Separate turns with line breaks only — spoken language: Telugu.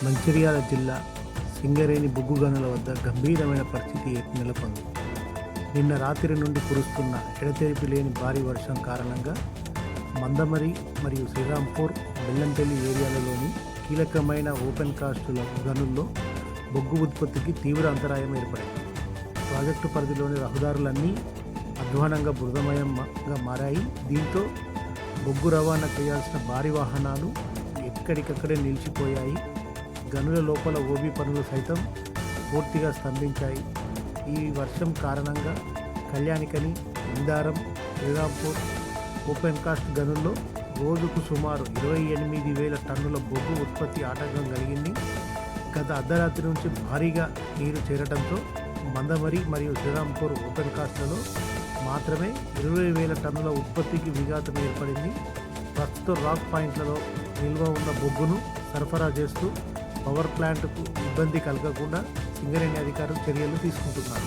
మంచిర్యాల జిల్లా సింగరేణి బొగ్గు గనుల వద్ద గంభీరమైన పరిస్థితి నెలకొంది. నిన్న రాత్రి నుండి కురుస్తున్న ఎడతెరిపి లేని భారీ వర్షం కారణంగా మందమరి మరియు శ్రీరాంపూర్, బెల్లంపల్లి ఏరియాలలోని కీలకమైన ఓపెన్ కాస్టుల గనుల్లో బొగ్గు ఉత్పత్తికి తీవ్ర అంతరాయం ఏర్పడింది. ప్రాజెక్టు పరిధిలోని రహదారులన్నీ అధ్వానంగా బురదమయంగా మారాయి. దీంతో బొగ్గు రవాణా చేయాల్సిన భారీ వాహనాలు ఎక్కడికక్కడే నిలిచిపోయాయి. గనుల లోపల ఓబీ పనులు సైతం పూర్తిగా స్తంభించాయి. ఈ వర్షం కారణంగా కళ్యాణికని, ఇందారం, శ్రీరాంపూర్ ఓపెన్ కాస్ట్ గనుల్లో రోజుకు సుమారు 28,000 టన్నుల బొగ్గు ఉత్పత్తి ఆటంకం కలిగింది. గత అర్ధరాత్రి నుంచి భారీగా నీరు చేరడంతో మందమరి మరియు శ్రీరాంపూర్ ఓపెన్ కాస్ట్లలో మాత్రమే 20,000 టన్నుల ఉత్పత్తికి విఘాతం ఏర్పడింది. ప్రస్తుతం రాక్ పాయింట్లలో నిల్వ ఉన్న బొగ్గును సరఫరా చేస్తూ పవర్ ప్లాంట్కు ఇబ్బంది కలగకుండా సింగరేణి అధికారులు చర్యలు తీసుకుంటున్నారు.